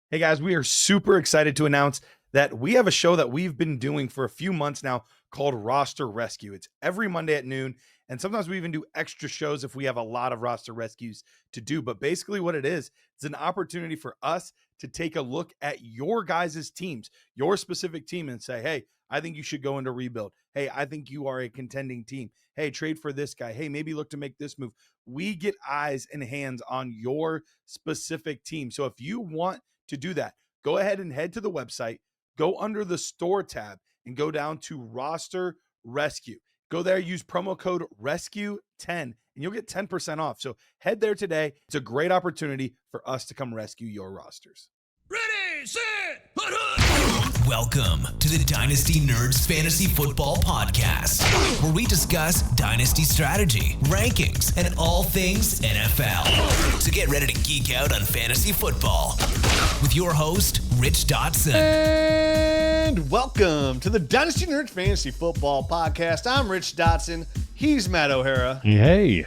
Hey guys, we are super excited to announce that we have a show that we've been doing for a few months now called Roster Rescue. It's every Monday at noon, and sometimes we even do extra shows if we have a lot of roster rescues to do. But basically, what it is, it's an opportunity for us to take a look at your guys' teams, your specific team, and say, hey, I think you should go into rebuild. Hey, I think you are a contending team. Hey, trade for this guy. Hey, maybe look to make this move. We get eyes and hands on your specific team. So if you want to do that, go ahead and head to the website, go under the store tab and go down to roster rescue. Go there, use promo code rescue10 and you'll get 10% off. So head there today. It's a great opportunity for us to come rescue your rosters. Ready, set, put hood. Welcome to the Dynasty Nerds Fantasy Football Podcast, where we discuss Dynasty strategy, rankings, and all things NFL. So get ready to geek out on fantasy football with your host, Rich Dotson. And welcome to the Dynasty Nerds Fantasy Football Podcast. I'm Rich Dotson. He's Matt O'Hara. Hey.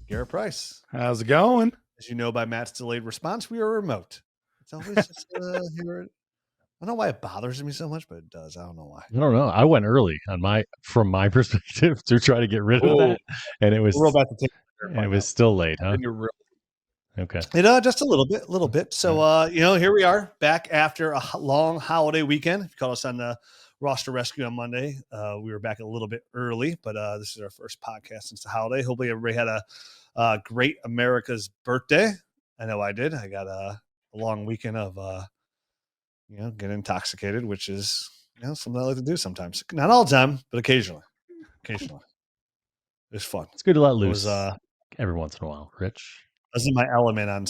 Garrett Price. How's it going? As you know by Matt's delayed response, we are remote. It's always just here. I don't know why it bothers me so much, but it does. I don't know why. I don't know. I went early from my perspective to try to get rid of that, and it was still late, huh? Okay. Just a little bit. So, here we are back after a long holiday weekend. If you caught us on the roster rescue on Monday, we were back a little bit early, but this is our first podcast since the holiday. Hopefully everybody had a great America's birthday. I know I did. I got a long weekend of, getting intoxicated, which is, something I like to do sometimes. Not all the time, but occasionally. It's fun. It's good to let loose every once in a while, Rich. I was in my element on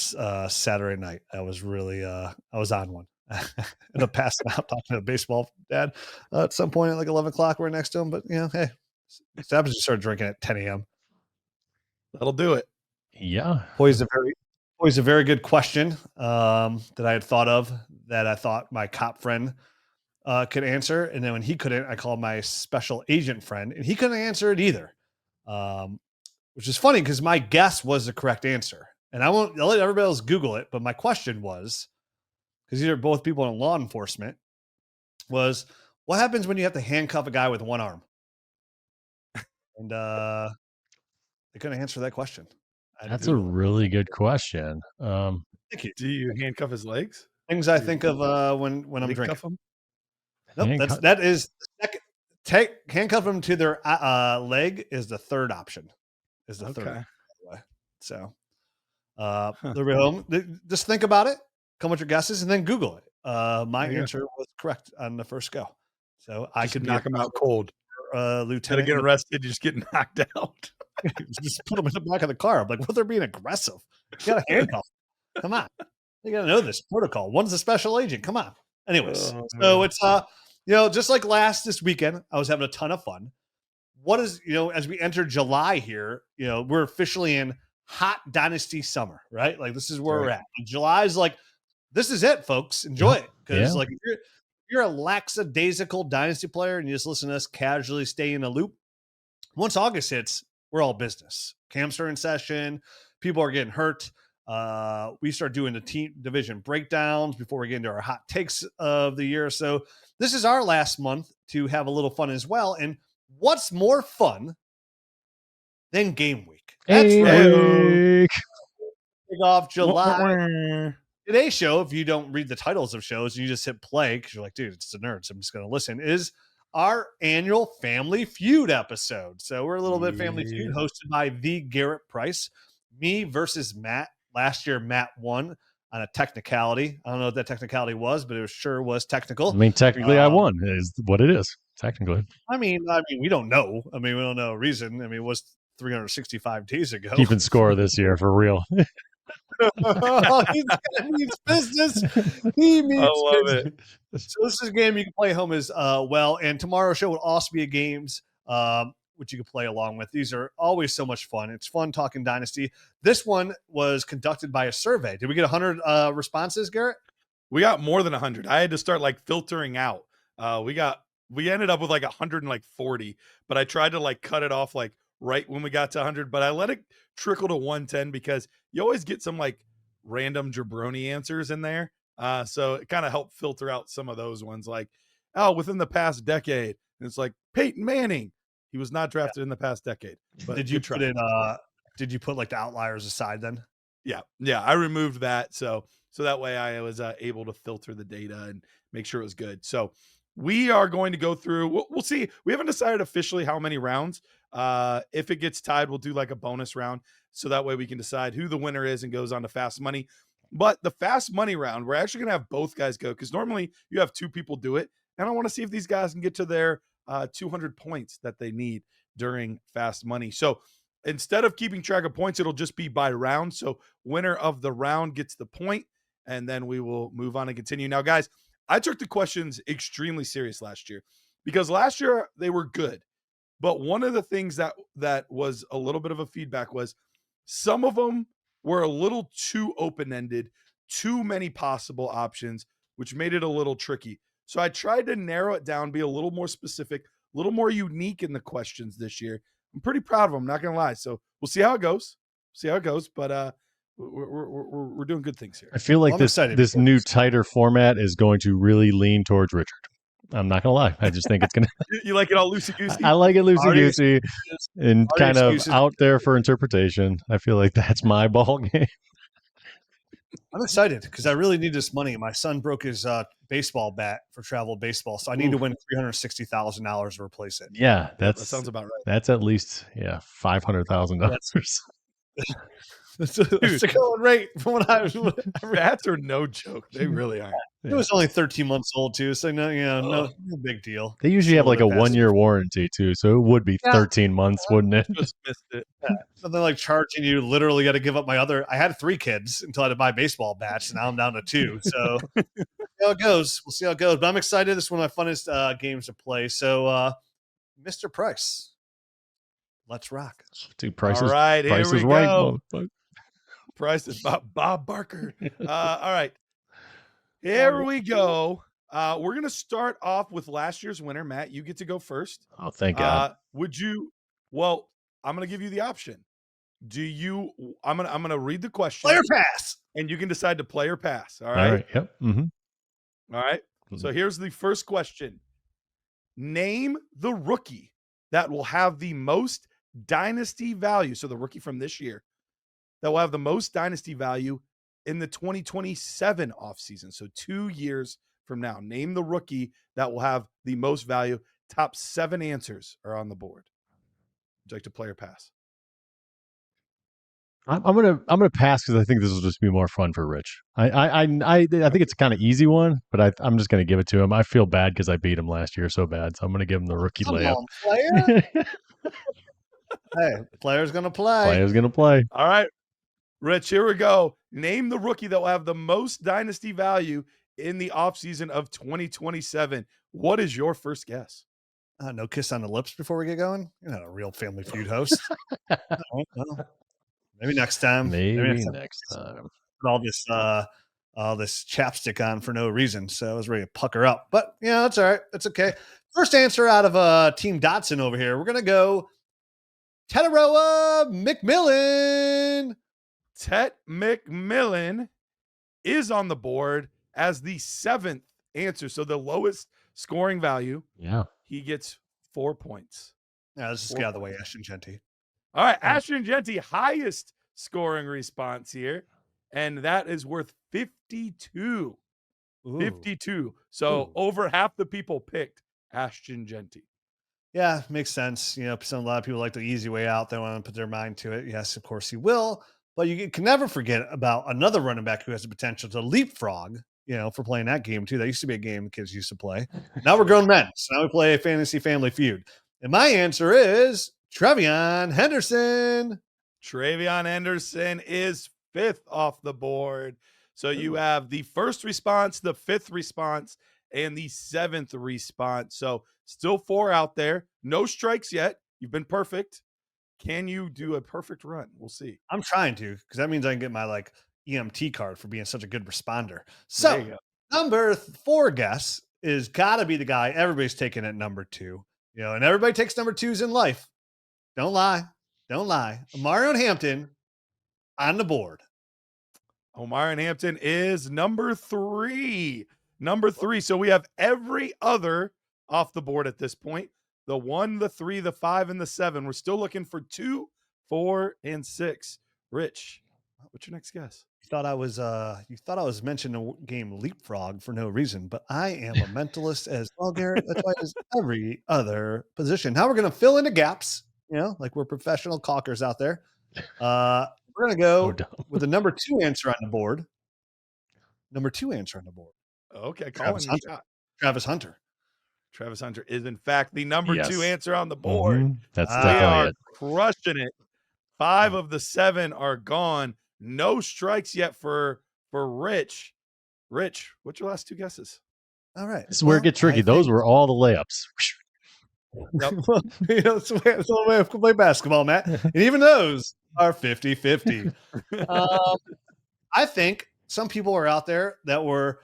Saturday night. I was really, I was on one. Ended up passing out talking to a baseball dad at some point at like 11 o'clock. We're next to him, but hey, it happens to start drinking at 10 a.m. That'll do it. Yeah. Always a very good question that I had thought of that I thought my cop friend could answer. And then when he couldn't, I called my special agent friend and he couldn't answer it either. Which is funny because my guess was the correct answer. And I'll let everybody else Google it. But my question was, because these are both people in law enforcement, was what happens when you have to handcuff a guy with one arm? And they couldn't answer that question. That's a really good question. Thank you. Do you handcuff his legs? Things I think of when I'm drinking. Him? Nope, that is the second. Handcuff them to their leg is the third option. Third. So, they're home. Just think about it. Come with your guesses, and then Google it. My answer was correct on the first go. So I could knock him out cold. Lieutenant, instead of getting arrested, you just get knocked out. Just put them in the back of the car. I'm like, well, they're being aggressive. You got to handcuff. Come on, you got to know this protocol. One's a special agent. Come on. Anyways, so it's just like this weekend, I was having a ton of fun. What is, as we enter July here, we're officially in hot dynasty summer, right? Like this is where we're at. And July is like, this is it, folks. Enjoy it. Because like if you're a lackadaisical dynasty player and you just listen to us casually stay in a loop, once August hits, we're all business. Camps are in session. People are getting hurt. We start doing the team division breakdowns before we get into our hot takes of the year. So this is our last month to have a little fun as well. And what's more fun than game week? That's right. Kick off July. Today's show, if you don't read the titles of shows and you just hit play because you're like, dude, it's the nerds, I'm just going to listen, is our annual Family Feud episode. So we're a little bit Family Feud hosted by the Garrett Price, me versus Matt. Last year, Matt won on a technicality. I don't know what that technicality was, but it sure was technical. I mean, technically, I won is what it is. Technically. I mean, we don't know. We don't know a reason. It was 365 days ago. Keeping score this year for real. He's means business. He means business. So this is a game you can play home as well. And tomorrow's show will also be a games which you can play along with. These are always so much fun. It's fun talking Dynasty. This one was conducted by a survey. Did we get 100 responses, Garrett? We got more than 100. I had to start filtering out. We ended up with 140, but I tried to cut it off right when we got to 100, but I let it trickle to 110 because you always get some random jabroni answers in there. So it kind of helped filter out some of those ones, like, oh, within the past decade. And it's like Peyton Manning. He was not drafted in the past decade. But did you put it? Did you put like the outliers aside then? Yeah, I removed that so that way I was able to filter the data and make sure it was good. So we are going to go through. We'll see. We haven't decided officially how many rounds. If it gets tied, we'll do like a bonus round, so that way we can decide who the winner is and goes on to Fast Money. But the Fast Money round, we're actually going to have both guys go, because normally you have two people do it, and I want to see if these guys can get to their 200 points that they need during Fast Money. So instead of keeping track of points, it'll just be by round. So winner of the round gets the point, and then we will move on and continue. Now, guys, I took the questions extremely serious last year, because last year they were good. But one of the things that was a little bit of a feedback was some of them were a little too open-ended, too many possible options, which made it a little tricky. So I tried to narrow it down, be a little more specific, a little more unique in the questions this year. I'm pretty proud of them, not gonna lie. So we'll see how it goes. But we're doing good things here. I feel like this new tighter format is going to really lean towards Richard. I'm not gonna lie. I just think it's gonna. You like it all loosey goosey? I like it loosey goosey and kind of out there for interpretation. I feel like that's my ball game. I'm excited because I really need this money. My son broke his baseball bat for travel baseball, so I need to win $360,000 to replace it. Yeah, that sounds about right. That's at least $500,000. It's a going rate from what I was. Bats are no joke. They really are. It was only 13 months old too, so no big deal. They usually have like a 1-year warranty too, so it would be 13 months, wouldn't it? Just missed it. Yeah. Something like charging you literally got to give up my other. I had 3 kids until I had to buy baseball bats, and now I'm down to 2. So see how it goes. We'll see how it goes. But I'm excited. This is one of my funnest games to play. So, Mr. Price, let's rock. Dude, Price all right, Price here is we right. Go. Price is Bob Barker. All right. Here we go. We're going to start off with last year's winner. Matt, you get to go first. Oh, thank God. Well, I'm going to give you the option. I'm going to read the question. Player pass. And you can decide to play or pass. All right. All right. Yep. Mm-hmm. All right. So here's the first question. Name the rookie that will have the most dynasty value. So the rookie from this year that will have the most dynasty value in the 2027 offseason. So 2 years from now. Name the rookie that will have the most value. Top 7 answers are on the board. Would you like to play or pass? I'm gonna pass because I think this will just be more fun for Rich. I think it's a kind of easy one, but I'm just gonna give it to him. I feel bad because I beat him last year so bad, so I'm gonna give him the rookie layup. Player? Hey, player's gonna play. Player's gonna play. All right. Rich, here we go. Name the rookie that will have the most dynasty value in the offseason of 2027. What is your first guess? No kiss on the lips before we get going? You're not a real Family Feud host. Well, maybe next time. Maybe next time. Put all this chapstick on for no reason, so I was ready to pucker up. But, that's all right. That's okay. First answer out of Team Dotson over here. We're going to go Tetaroa McMillan. Tet McMillan is on the board as the 7th answer. So the lowest scoring value. Yeah. He gets 4 points. Yeah, let's just get out of the way, Ashton Genty. All right. Ashton Genty, highest scoring response here. And that is worth 52. Ooh. 52. So over half the people picked Ashton Genty. Yeah, makes sense. A lot of people like the easy way out. They want to put their mind to it. Yes, of course he will. But you can never forget about another running back who has the potential to leapfrog, for playing that game too. That used to be a game the kids used to play. Now we're grown men. So now we play a fantasy family feud. And my answer is TreVeyon Henderson. TreVeyon Henderson is 5th off the board. So you have the first response, the 5th response, and the 7th response. So still 4 out there. No strikes yet. You've been perfect. Can you do a perfect run? We'll see. I'm trying to, because that means I can get my EMT card for being such a good responder. So number 4 guess is got to be the guy everybody's taking at number 2. And everybody takes number 2s in life. Don't lie. Mario Hampton on the board. Omarion Hampton is number 3. Number 3. So we have every other off the board at this point. The 1, the 3, the 5, and the 7. We're still looking for 2, 4, and 6. Rich, what's your next guess? You thought I was mentioning the game Leapfrog for no reason, but I am a mentalist as well, Garrett. That's why it's every other position. Now we're going to fill in the gaps, like we're professional caulkers out there. We're going to go with the number 2 answer on the board. Okay, Travis Hunter. Travis Hunter is in fact the number 2 answer on the board. Mm-hmm. That's They definitely are it. crushing it. 5 of the 7 are gone. No strikes yet for Rich. Rich, what's your last 2 guesses? All right. This is where it gets tricky. Those were all the layups. Yep. It's the way I play basketball, Matt. And even those are 50-50. I think some people are out there that were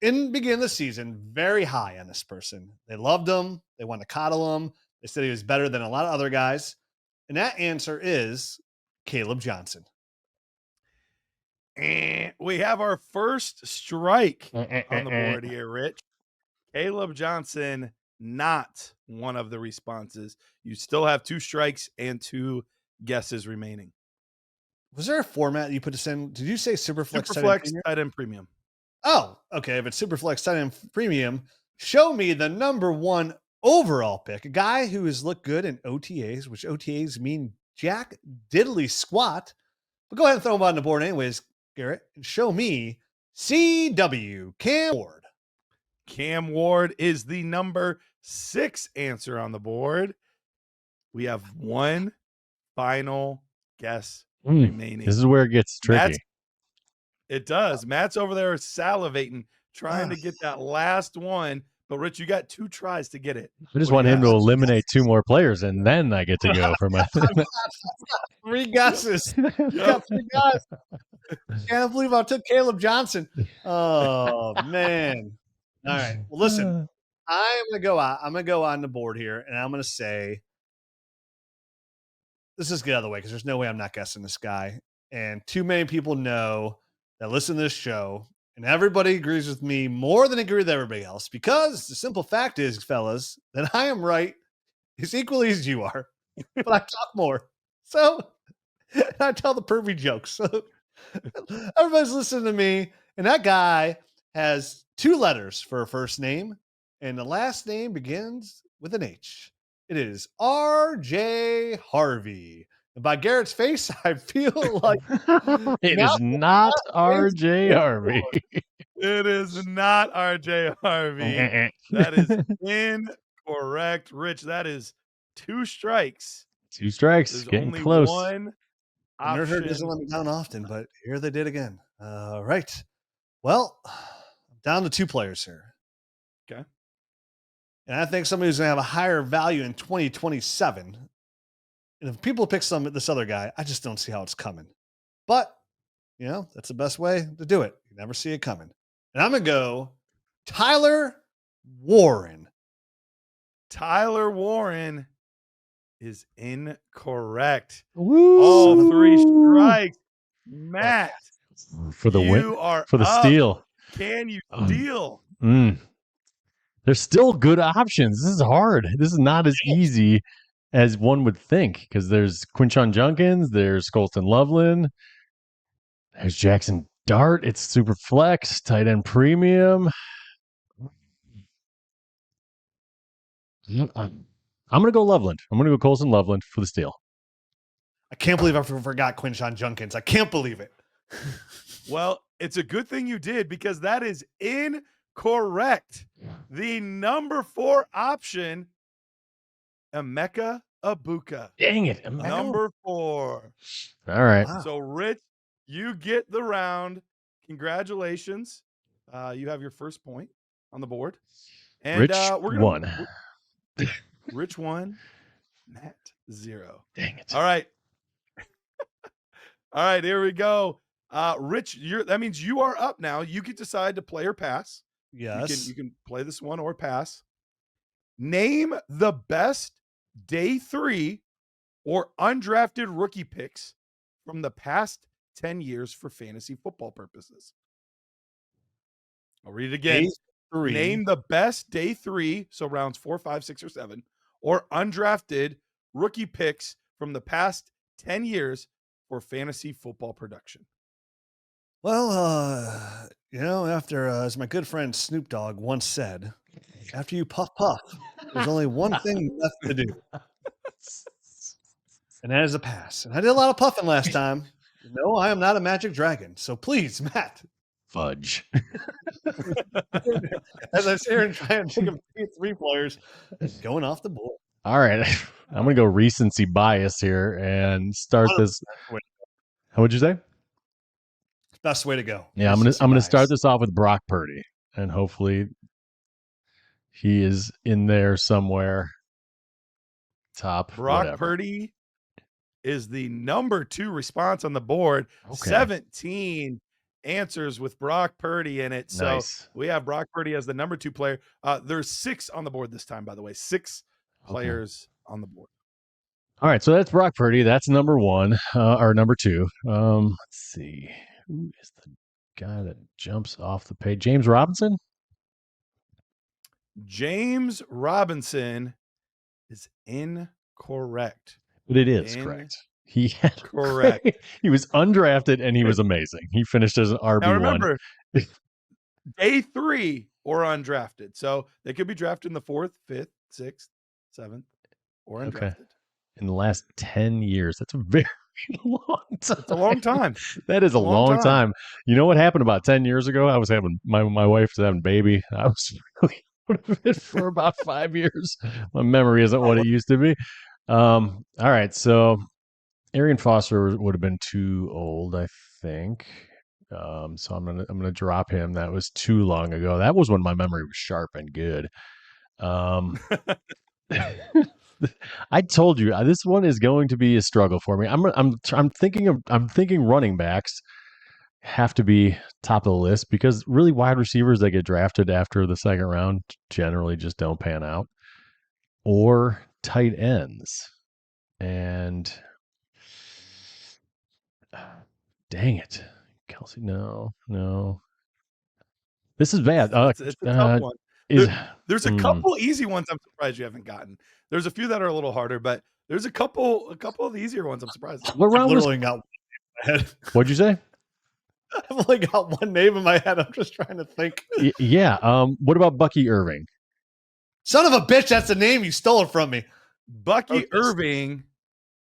in the beginning of the season very high on this person. They loved him. They wanted to coddle him. They said he was better than a lot of other guys. And that answer is Caleb Johnson. And we have our first strike on the board here, Rich. Caleb Johnson, not one of the responses. You still have 2 strikes and 2 guesses remaining. Was there a format you put this in? Did you say Superflex? Superflex tight end premium. Oh, okay. If it's Superflex tight end premium, show me the number 1 overall pick, a guy who has looked good in OTAs, which OTAs mean jack diddly squat. But go ahead and throw him on the board anyways, Garrett, and show me CW Cam Ward. Cam Ward is the number 6 answer on the board. We have 1 final guess remaining. This is where it gets tricky. It does. Matt's over there salivating, trying to get that last one. But Rich, you got 2 tries to get it. I just want him to eliminate 2 more players, and then I get to go for my 3 guesses. You got 3 guys. Can't believe I took Caleb Johnson. Oh man. All right. Well, listen, I'm gonna go on the board here, and I'm gonna say, let's just get out of the way because there's no way I'm not guessing this guy. And too many people know that listen to this show, and everybody agrees with me more than agree with everybody else, because the simple fact is, fellas, that I am right as equally as you are, but I talk more. So I tell the pervy jokes. So everybody's listening to me, and that guy has 2 letters for a first name, and the last name begins with an H. It is R.J. Harvey. And by Garrett's face, I feel like it is not R.J. Harvey. It is not R.J. Harvey. That is incorrect. Rich, that is 2 strikes. 2 strikes. There's Getting only close. 1 option. Nerd doesn't let me down often, but here they did again. All right. Well, down to 2 players here. Okay. And I think somebody who's going to have a higher value in 2027. And if people pick this other guy, I just don't see how it's coming. But, that's the best way to do it. You never see it coming. And I'm going to go Tyler Warren. Tyler Warren is incorrect. Woo! All 3 strikes. Matt, for the win, for the steal. Can you steal? There's still good options. This is hard. This is not as easy as one would think, because there's Quinshon Junkins, there's Colston Loveland, there's Jackson Dart. It's super flex, tight end premium. I'm going to go Loveland. I'm going to go Colston Loveland for the steal. I can't believe I forgot Quinshon Junkins. I can't believe it. Well, it's a good thing you did, because that is incorrect. The number 4 option, Emeka Ibuka. Dang it. Number 4. All right. Wow. So, Rich, you get the round. Congratulations. You have your first point on the board. And Rich we're won. Rich 1, Matt 0. Dang it. All right. All right, here we go. Rich, that means you are up now. You can decide to play or pass. Yes. You can play this one or pass. Name the best day 3 or undrafted rookie picks from the past 10 years for fantasy football purposes. I'll read it again. Day 3. Name the best day 3, so rounds 4, 5, 6, or 7, or undrafted rookie picks from the past 10 years for fantasy football production. Well, after, as my good friend Snoop Dogg once said, after you puff, there's only one thing left to do. And that is a pass. And I did a lot of puffing last time. No, I am not a magic dragon. So please, Matt. Fudge. As I sit here and try and think of 3 players going off the board. All right. I'm going to go recency bias here and start this. How would you say? Best way to go. Yeah, I'm going to start this off with Brock Purdy, and hopefully he is in there somewhere. Top. Brock whatever. Purdy is the number 2 response on the board. Okay. 17 answers with Brock Purdy in it. So Nice. we have Brock Purdy as the number 2 player. There's 6 on the board this time, by the way. 6 players on the board. All right, so that's Brock Purdy. That's number 1 or number 2. Let's see. Who is the guy that jumps off the page? James Robinson? James Robinson is incorrect. But it is correct. He had Correct. He was undrafted and he was amazing. He finished as an RB1. Now remember, day 3 or undrafted. So they could be drafted in the 4th, 5th, 6th, 7th, or undrafted. Okay. In the last 10 years. That's a very long time. It's a long time. That is a long time. You know what happened about 10 years ago? I was having my wife was having a baby. I was really out of it for about 5 years. My memory isn't what it used to be. All right, so Arian Foster would have been too old, I think. So I'm gonna drop him. That was too long ago. That was when my memory was sharp and good. I told you this one is going to be a struggle for me. I'm thinking running backs have to be top of the list because really wide receivers that get drafted after the second round generally just don't pan out, or tight ends. And dang it, Kelsey, no. This is bad. It's a tough one. There's a couple easy ones I'm surprised you haven't gotten. There's a few that are a little harder, but there's a couple of the easier ones I'm surprised. I've literally got one in my head. What'd you say? I've only got one name in my head. I'm just trying to think. Yeah. What about Bucky Irving? Son of a bitch, that's the name you stole it from me. Bucky Irving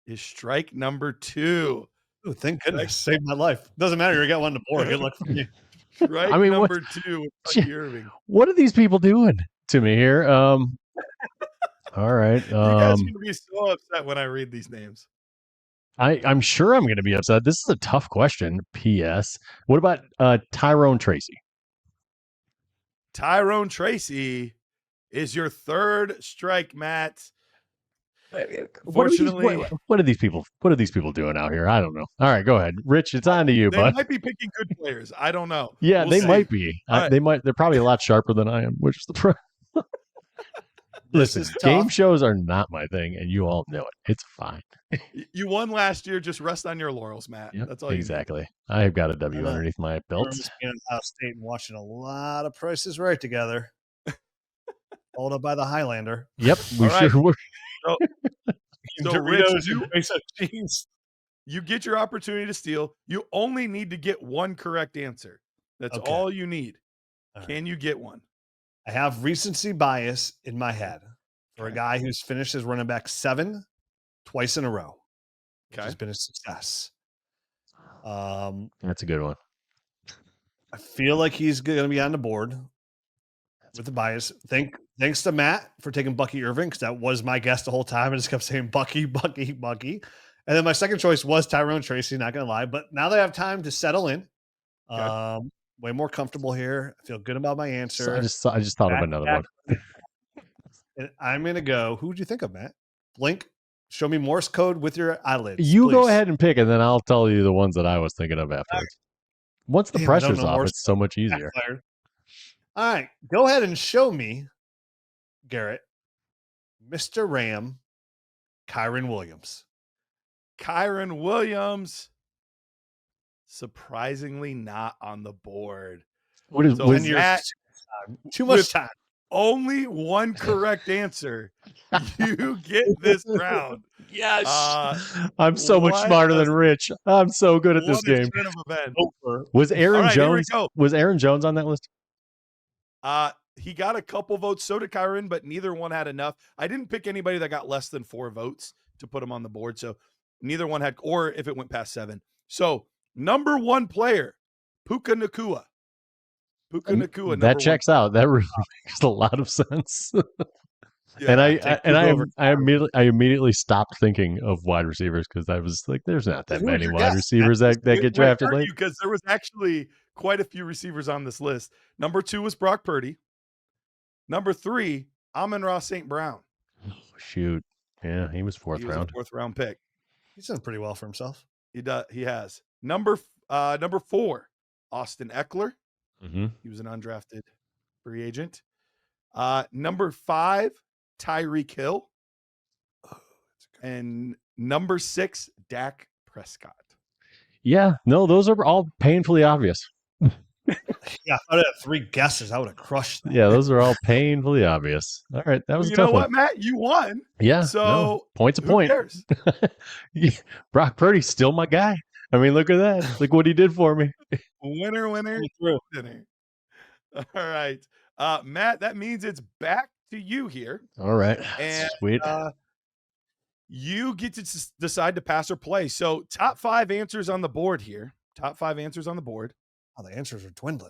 is strike number 2. Oh, thank goodness. Saved my life. Doesn't matter. You got one to board. Good luck for you. Strike number 2 with Bucky Irving. What are these people doing to me here? All right. You guys are going to be so upset when I read these names. I'm sure I'm going to be upset. This is a tough question. P.S. What about Tyrone Tracy? Tyrone Tracy is your 3rd strike, Matt. Fortunately, what are these people doing out here? I don't know. All right, go ahead, Rich. It's on to you, they bud. might be picking good players. I don't know. Yeah, We'll see. might be. Right. They're probably a lot sharper than I am, which is the problem. Listen, game shows are not my thing, and you all know it. It's fine. You won last year. Just rest on your laurels, Matt. Yep, that's all. Exactly. I've got a W underneath my belt. Being in Ohio State and watching a lot of Prices Right together. Followed up by the Highlander. Yep, we sure were. So Rich, you get your opportunity to steal. You only need to get one correct answer. That's all you need. All Can you get one? I have recency bias in my head for a guy who's finished his running back 7 twice in a row, which has been a success. That's a good one. I feel like he's going to be on the board with the bias. Thanks to Matt for taking Bucky Irving, because that was my guess the whole time. I just kept saying Bucky. And then my second choice was Tyrone Tracy, not going to lie. But now that I have time to settle in, way more comfortable here. I feel good about my answer. So I just thought of another one. And I'm going to go. Who would you think of, Matt? Blink. Show me Morse code with your eyelids. You please. Go ahead and pick, and then I'll tell you the ones that I was thinking of afterwards. Once the pressure's off, it's so much easier. All right. Go ahead and show me, Garrett, Mr. Ram, Kyron Williams. Kyron Williams, surprisingly not on the board. What is So was Matt, Too much with time. only one correct answer, you get this round. I'm so much what smarter a- than Rich. I'm so good at this What a game. turn of events. Was Aaron All right, here we Jones? go. Was Aaron Jones on that list? He got a couple votes. So did Kyron, but neither one had enough. I didn't pick anybody that got less than 4 votes to put him on the board. So neither one had, or if it went past 7. So number 1 player, Puka Nakua. Puka Nakua. That checks out. That really makes a lot of sense. Yeah, I immediately stopped thinking of wide receivers because I was like, there's not that Who was many your wide guess? receivers that get drafted late. Because there was actually quite a few receivers on this list. Number 2 was Brock Purdy. Number 3, Amon-Ra St. Brown. Oh, shoot. Yeah, he was fourth He was round. a 4th round pick. He's done pretty well for himself. He has. Number 4, Austin Eckler. Mm-hmm. He was an undrafted free agent. Number 5, Tyreek Hill. And number 6, Dak Prescott. Yeah, no, those are all painfully obvious. Yeah, I would have 3 guesses. I would have crushed that. Yeah, those are all painfully obvious. All right, that was You a tough know one. what, Matt? You won. Yeah, So no, point's a who point. cares? Brock Purdy's still my guy. I mean, look at that. Look what he did for me. Winner, winner. All right. Matt, that means it's back to you here. All right. And Sweet. You get to decide to pass or play. So top 5 answers on the board here. Top 5 answers on the board. Oh, the answers are dwindling.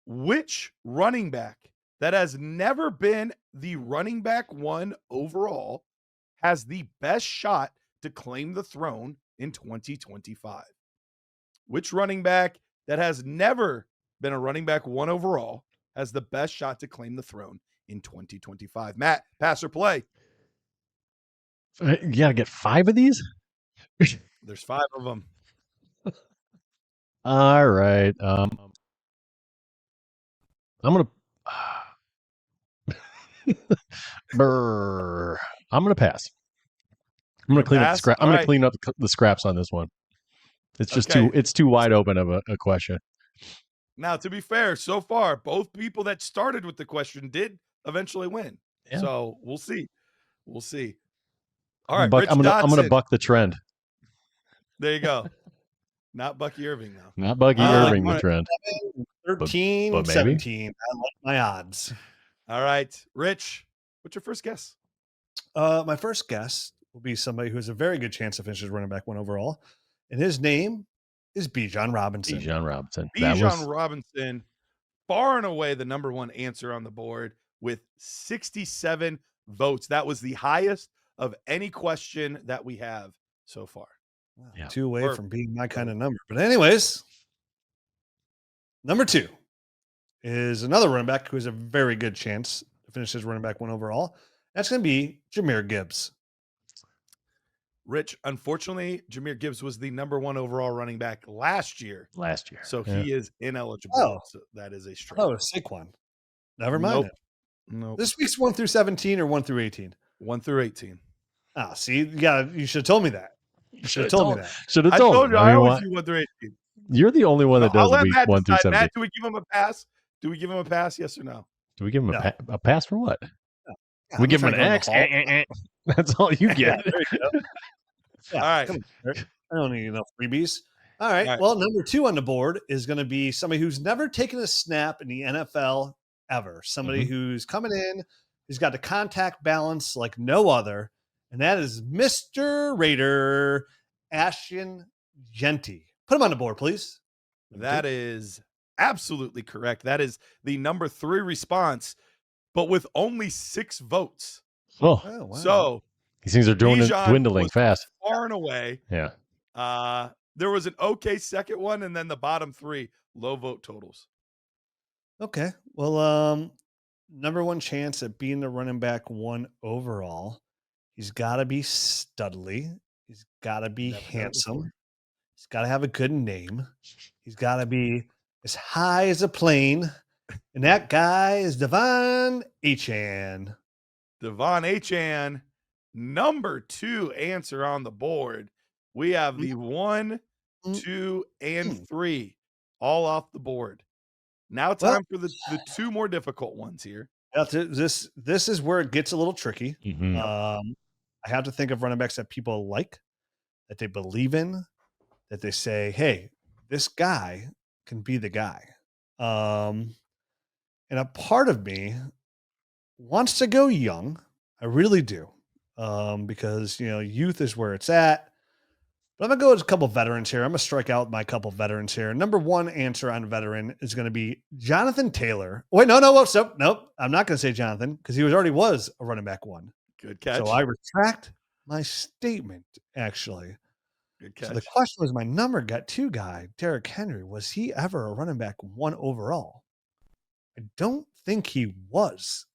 Which running back that has never been the running back 1 overall has the best shot to claim the throne in 2025? Which running back that has never been a running back 1 overall has the best shot to claim the throne in 2025? Matt, pass or play? You got to get 5 of these? There's 5 of them. All right. I'm going to I'm going to pass. I'm going to clean up the scrap. I'm going to clean up the scraps on this one. It's just too wide open of a question. Now, to be fair, so far, both people that started with the question did eventually win. Yeah. So we'll see. We'll see. All right, I'm going to buck the trend. There you go. Not Bucky Irving, though. Not Bucky Irving, the trend. 13, but 17. I like my odds. All right. Rich, what's your first guess? My first guess will be somebody who has a very good chance to finish as running back 1 overall. And his name is Bijan Robinson. Bijan Robinson. Bijan Robinson, far and away the number 1 answer on the board with 67 votes. That was the highest of any question that we have so far. Yeah. 2 away from being my kind of number. But anyways, number 2 is another running back who has a very good chance to finish as running back 1 overall. That's going to be Jahmyr Gibbs. Rich, unfortunately, Jahmyr Gibbs was the number 1 overall running back last year. So he is ineligible. Oh. So that is a strike. Oh, Saquon. Never mind. Nope. This week's 1 through 17 or 1 through 18? 1 through 18. Ah, see, you should have told me that. You should have told me that. Should have told you. I always do 1 through 18. You're the only one that does week 1 through 17. Matt, do we give him a pass? Do we give him a pass? Yes or no? Do we give him a pass for what? No. We give him an X. That's all you get. There you go. Yeah, all right. I don't need enough freebies. All right. Well, number 2 on the board is going to be somebody who's never taken a snap in the NFL ever. Somebody who's coming in, who's got the contact balance like no other, and that is Mr. Raider Ashton Jeanty. Put him on the board, please. That is absolutely correct. That is the number 3 response, but with only 6 votes. Oh wow. So these things are dwindling fast. Far and away. Yeah. There was an okay second one, and then the bottom 3 low vote totals. Okay. Well, number 1 chance at being the running back 1 overall. He's got to be studly. He's got to be handsome. He's got to have a good name. He's got to be as high as a plane. And that guy is Devon Achane. Devon Achane, number 2 answer on the board. We have the 1 2, and Mm. 3, all off the board. Now time for the 2 more difficult ones here. This is where it gets a little tricky. Mhm. I have to think of running backs that people like, that they believe in, that they say, hey, this guy can be the guy. And a part of me wants to go young. I really do. Because, youth is where it's at. But I'm going to go with a couple veterans here. I'm going to strike out my couple veterans here. Number one answer on veteran is going to be Jonathan Taylor. Wait, no. Nope. I'm not going to say Jonathan because he already was a running back 1. Good catch. So I retract my statement, actually. Good catch. So the question was my number 2 guy, Derrick Henry. Was he ever a running back 1 overall? I don't think he was.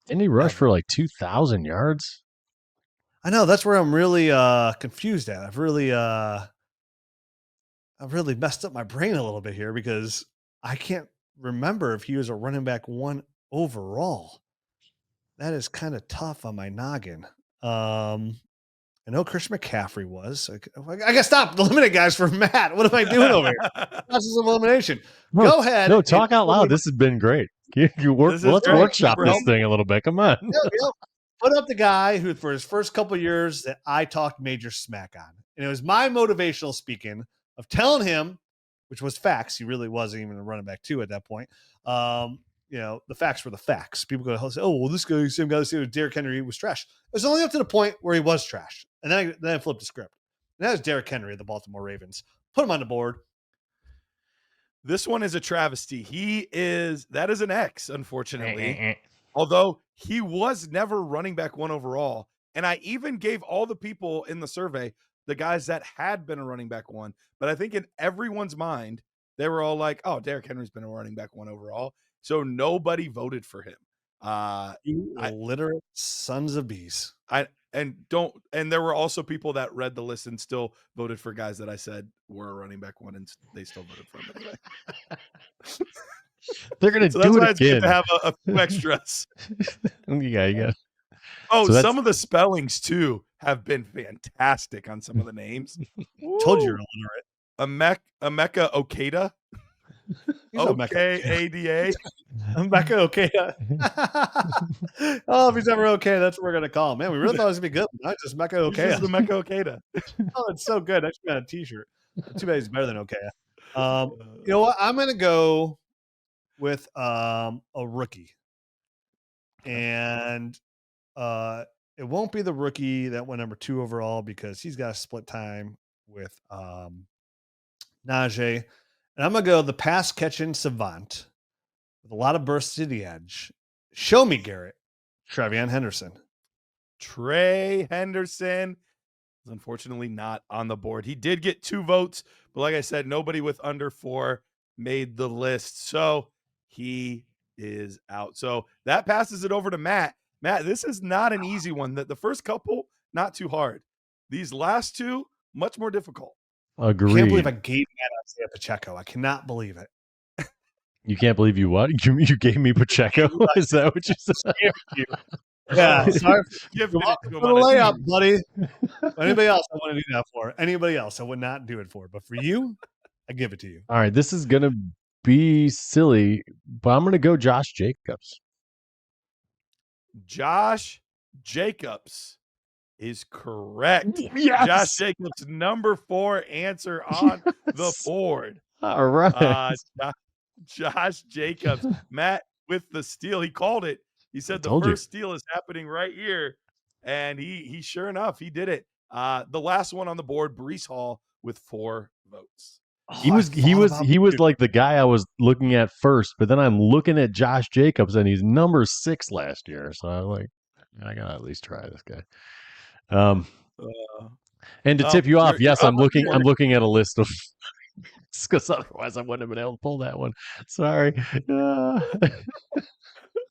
Didn't he rush for like 2,000 yards? I know, that's where I'm really confused at. I've really messed up my brain a little bit here because I can't remember if he was a running back 1 overall. That is kind of tough on my noggin. I know Christian McCaffrey was. I got to stop eliminating guys for Matt. What am I doing over here? Process of elimination. Go ahead. No, talk out loud. This has been great. Let's workshop this thing a little bit. Come on. Put up the guy who, for his first couple years, that I talked major smack on. And it was my motivational speaking of telling him, which was facts. He really wasn't even a running back 2 at that point. The facts were the facts. People go, oh, well, this guy, same guy, that Derrick Henry was trash. It was only up to the point where he was trash. And then I flipped the script. And that was Derrick Henry of the Baltimore Ravens. Put him on the board. This one is a travesty. That is an X, unfortunately. Although he was never running back 1 overall. And I even gave all the people in the survey, the guys that had been a running back 1. But I think in everyone's mind, they were all like, oh, Derrick Henry's been a running back 1 overall. So nobody voted for him. You illiterate sons of bees. And there were also people that read the list and still voted for guys that I said were a running back 1, and they still voted for him anyway. They're gonna so do that's it why again. It's good to have a few extras. Yeah. Oh, so some of the spellings too have been fantastic on some of the names. Told you you're illiterate. Emeka Okada. OKADA. Emeka Okada. Oh, if he's ever okay, that's what we're gonna call him. Man, we really thought it was gonna be good. Not just Emeka Okada. This is Emeka Okada. Oh, it's so good. I actually got a t-shirt. Too bad he's better than Okada. You know what? I'm gonna go with a rookie. And it won't be the rookie that went number 2 overall because he's got a split time with Najee. And I'm going to go the pass catching savant with a lot of bursts to the edge. Show me, Garrett. Trevion Henderson. Trey Henderson is unfortunately not on the board. He did get 2 votes, but like I said, nobody with under 4 made the list. So he is out. So that passes it over to Matt. Matt, this is not an easy one. The first couple, not too hard. These last 2, much more difficult. Agreed. I can't believe I gave Matt Isaiah Pacheco. I cannot believe it. You can't believe you what? You gave me Pacheco? Is that what you said? Yeah. Sorry. Give For the layup, buddy. Anybody else I want to do that for? Anybody else I would not do it for. But for you, I give it to you. All right. This is going to be silly, but I'm going to go Josh Jacobs. Josh Jacobs is correct. Yes. Josh Jacobs, number 4 answer on the board. All right. Josh Jacobs. Matt with the steal. He called it. He said the first steal is happening right here. And he sure enough, he did it. The last one on the board, Breece Hall with 4 votes. He was like the guy I was looking at first, but then I'm looking at Josh Jacobs and he's number 6 last year. So I'm like, I gotta at least try this guy. And to tip you off, yes, I'm looking at a list of because otherwise I wouldn't have been able to pull that one. Sorry. All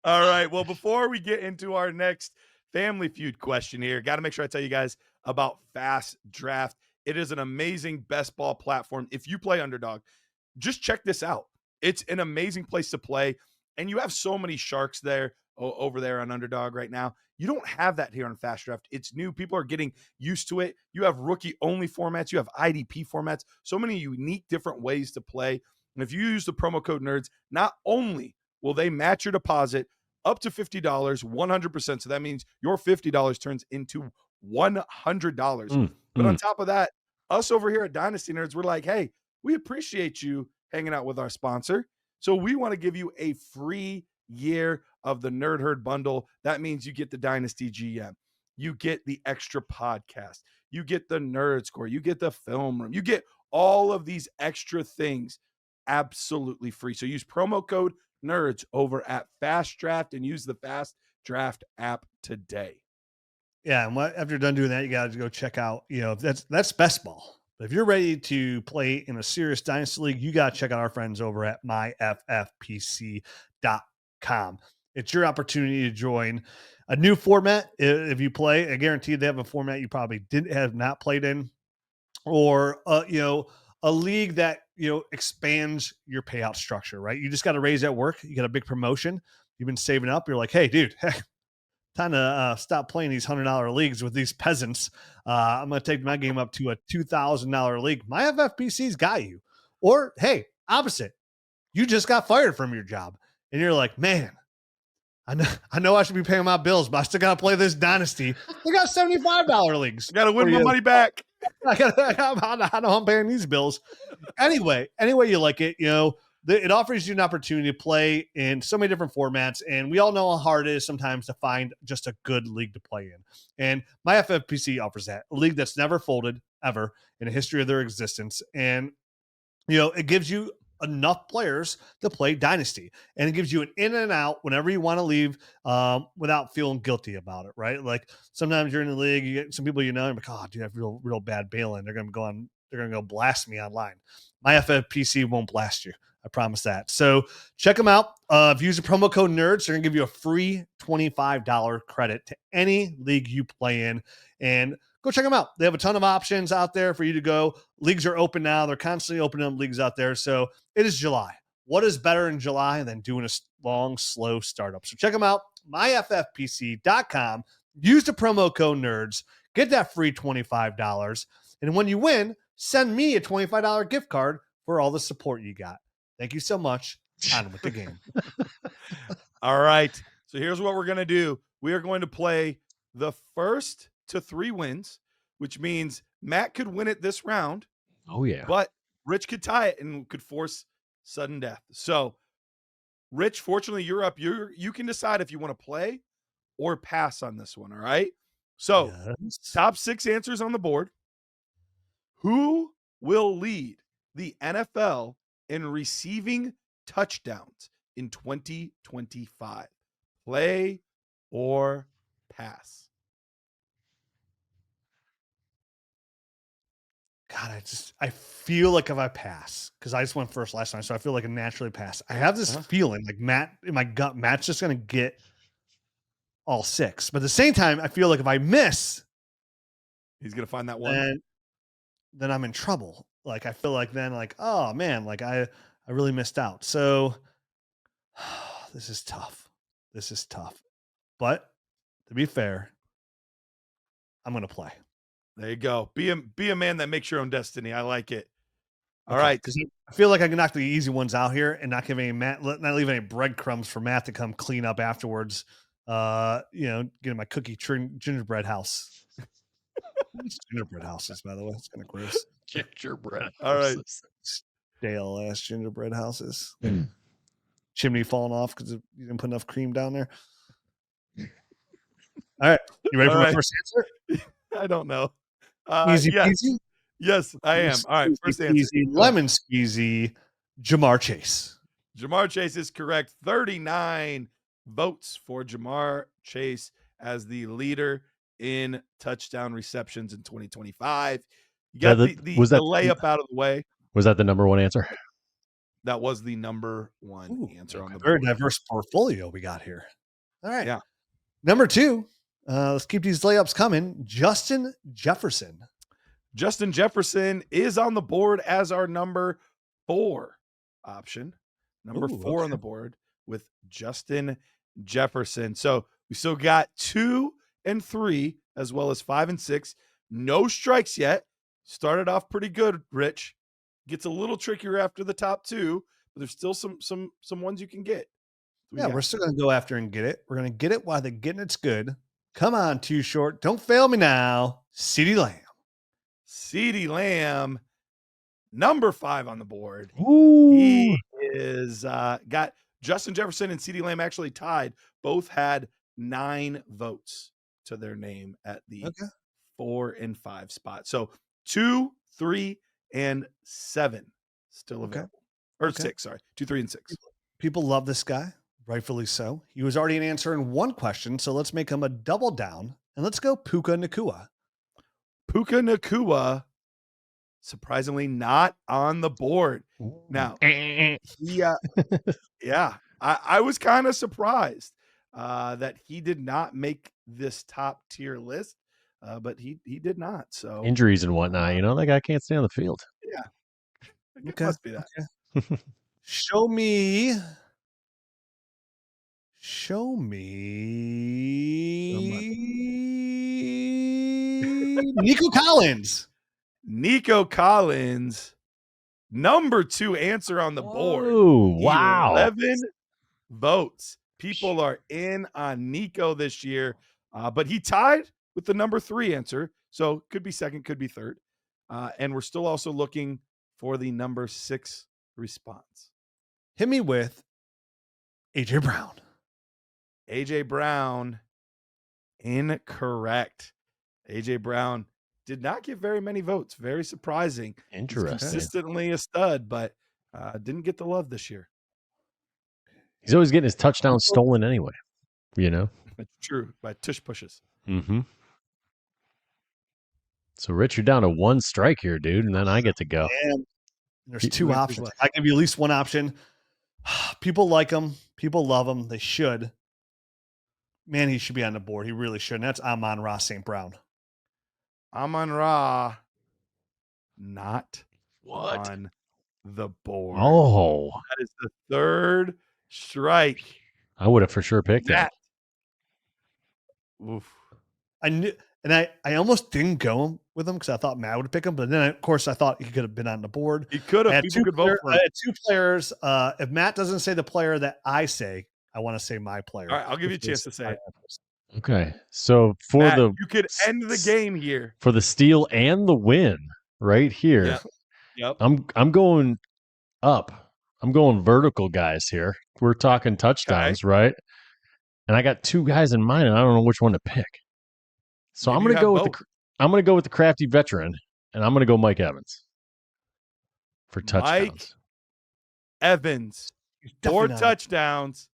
right. Well, before we get into our next Family Feud question here, got to make sure I tell you guys about FastDraft. It is an amazing best ball platform. If you play Underdog, just check this out. It's an amazing place to play. And you have so many sharks there over there on Underdog right now. You don't have that here on FastDraft. It's new. People are getting used to it. You have rookie only formats. You have IDP formats. So many unique different ways to play. And if you use the promo code NERDS, not only will they match your deposit up to $50, 100%. So that means your $50 turns into $100. But on top of that, us over here at Dynasty Nerds, we're like, hey, we appreciate you hanging out with our sponsor. So we want to give you a free year of the Nerd Herd bundle. That means you get the Dynasty GM, you get the extra podcast, you get the Nerd Score, you get the film room, you get all of these extra things absolutely free. So use promo code NERDS over at FastDraft and use the FastDraft app today. Yeah, and after you're done doing that, you got to go check out, that's best ball. But if you're ready to play in a serious Dynasty League, you got to check out our friends over at myffpc.com. It's your opportunity to join a new format. If you play, I guarantee they have a format you probably have not played in, or a league that expands your payout structure. Right? You just got to raise that work. You got a big promotion. You've been saving up. You're like, hey, dude. Time to stop playing these $100 leagues with these peasants. I'm going to take my game up to a $2,000 league. My FFPC's got you. Or, hey, opposite. You just got fired from your job. And you're like, man, I know I should be paying my bills, but I still got to play this Dynasty. They got $75 leagues. Got to win my money back. I know I'm paying these bills. Anyway you like it, it offers you an opportunity to play in so many different formats, and we all know how hard it is sometimes to find just a good league to play in. And my FFPC offers that, a league that's never folded ever in the history of their existence. And, it gives you enough players to play Dynasty, and it gives you an in and out whenever you want to leave without feeling guilty about it, right? Like sometimes you're in the league, you get some people you're like, oh, dude, I have real bad bailing. They're going to go blast me online. My FFPC won't blast you. I promise that. So check them out. If you use the promo code NERDS, they're going to give you a free $25 credit to any league you play in. And go check them out. They have a ton of options out there for you to go. Leagues are open now. They're constantly opening up leagues out there. So it is July. What is better in July than doing a long, slow startup? So check them out. myffpc.com. Use the promo code NERDS. Get that free $25. And when you win, send me a $25 gift card for all the support you got. Thank you so much. On with the game. All right. So here's what we're going to do. We are going to play the first to 3 wins, which means Matt could win it this round. Oh, yeah. But Rich could tie it and could force sudden death. So, Rich, fortunately, you're up. You can decide if you want to play or pass on this one. All right. So, yes. Top 6 answers on the board. Who will lead the NFL in receiving touchdowns in 2025? Play or pass? God, I feel like if I pass, because I just went first last time, so I feel like I naturally pass. I have this feeling like Matt, in my gut, Matt's just going to get all 6. But at the same time, I feel like if I miss, he's going to find that one. Then I'm in trouble. Like, I feel like then, like, oh man, like I really missed out. So this is tough. But to be fair, I'm going to play. There you go. Be a man that makes your own destiny. I like it. All right. Because I feel like I can knock the easy ones out here and not leave any breadcrumbs for Matt to come clean up afterwards. Getting my cookie gingerbread house. Gingerbread houses, by the way. It's kind of gross. Gingerbread. All right. Stale ass gingerbread houses. Chimney falling off because you didn't put enough cream down there. All right. You ready for my first answer? I don't know. Easy yes. peasy? Yes, I am. All right. First answer. Easy, lemon squeezy, Jamar Chase. Jamar Chase is correct. 39 votes for Jamar Chase as the leader in touchdown receptions in 2025. You got the layup out of the way. Was that the number 1 answer? That was the number 1 answer on the very board. Diverse portfolio we got here. All right. Yeah. Number 2. Let's keep these layups coming. Justin Jefferson. Justin Jefferson is on the board as our number 4 option. Number 4 on the board. with Justin Jefferson. So we still got 2 and 3, as well as 5 and 6. No strikes yet. Started off pretty good, Rich. Gets a little trickier after the top 2, but there's still some ones you can get. We're still going to go after and get it. We're going to get it while the getting it's good. Come on, Too Short. Don't fail me now. CeeDee Lamb. CeeDee Lamb, number 5 on the board. Ooh. He is got Justin Jefferson and CeeDee Lamb actually tied. Both had 9 votes to their name at the 4 and 5 spot. So 2, 3, and 7 still available. Or 6, sorry. 2, 3, and 6. People love this guy, rightfully so. He was already an answer in one question, so let's make him a double down. And let's go Puka Nacua. Puka Nacua, surprisingly not on the board. Now, I was kind of surprised that he did not make this top tier list, but he did not. So injuries and whatnot, that guy can't stay on the field. Yeah, it must be that. Okay. Show me Nico Collins. Nico Collins, number 2 answer on the board. Oh, wow. 11 votes. People are in on Nico this year, but he tied with the number 3 answer. So could be second, could be third. And we're still also looking for the number 6 response. Hit me with AJ Brown. AJ Brown, incorrect. AJ Brown did not get very many votes. Very surprising. Interesting. He's consistently a stud, but didn't get the love this year. He's always getting his touchdown stolen anyway. It's true, by tush pushes. Mm-hmm. So, Rich, you're down to 1 strike here, dude, and then I get to go. And there's 2 options. I give you at least one option. People like him. People love him. They should. Man, he should be on the board. He really should. And that's Amon-Ra St. Brown. Amon-Ra, not on the board. Oh. That is the 3rd strike. I would have for sure picked that. Oof. I knew, and I almost didn't go with him because I thought Matt would pick him, but then of course I thought he could have been on the board. He could have. People could vote for him. I had 2 players. If Matt doesn't say the player that I say, I want to say my player. All right, I'll give you a chance to say it. Okay, so Matt, you could end the game here for the steal and the win right here. Yep. I'm going up. I'm going vertical, guys. Here we're talking touchdowns, right? And I got 2 guys in mind, and I don't know which one to pick. So I'm going to go with the crafty veteran, and I'm going to go Mike Evans for touchdowns. Mike Evans, 4 touchdowns.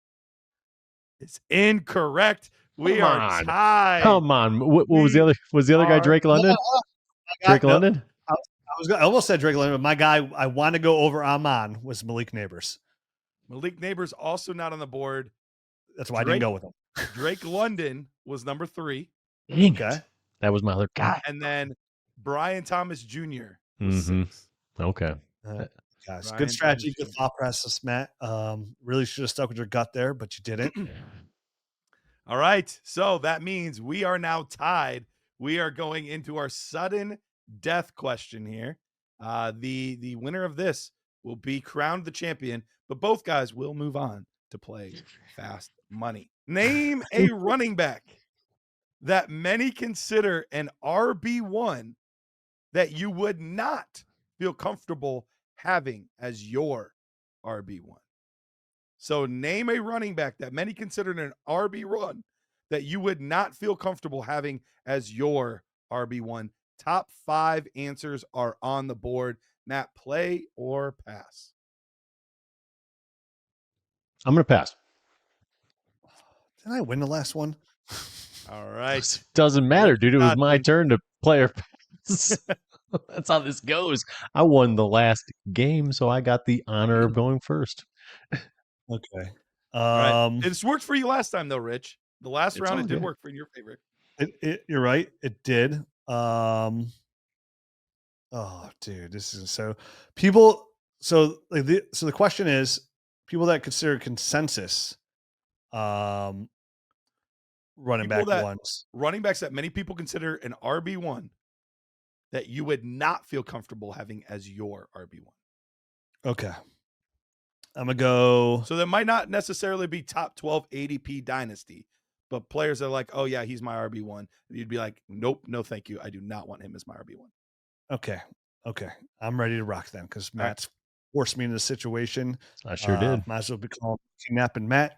It's incorrect. We are tied. Come on. What was the other? Was the other guy Drake London? Drake London? I almost said Drake London, but my guy I want to go over Amon was Malik Neighbors. Malik Neighbors also not on the board. That's why I didn't go with him. Drake London was number 3. Okay. That was my other guy. And then Brian Thomas Jr. was 6. Okay. Guys, good strategy, good thought process, Matt. Really should have stuck with your gut there, but you didn't. All right. So that means we are now tied. We are going into our sudden death question here. The winner of this will be crowned the champion, but both guys will move on to play Fast Money. Name a running back that many consider an RB1 that you would not feel comfortable having as your RB1. So name a running back that many consider an RB1 that you would not feel comfortable having as your RB1. Top 5 answers are on the board. Matt, play or pass? I'm going to pass. Did I win the last one? All right. Doesn't matter, dude. It was my turn to play or pass. That's how this goes. I won the last game, so I got the honor of going first. Okay. Right. It's worked for you last time, though, Rich. The last round, it did work for your favorite. You're right. It did. Oh, dude, this is so people. So the question is, people that consider consensus running People back that- ones. Running backs that many people consider an RB1 that you would not feel comfortable having as your RB1. Okay. I'm going to go. So that might not necessarily be top 12 ADP dynasty, but players are like, oh yeah, he's my RB1. You'd be like, nope, no, thank you. I do not want him as my RB1. Okay. I'm ready to rock then because Matt's forced me into the situation. I sure did. Might as well be calling kidnapping Matt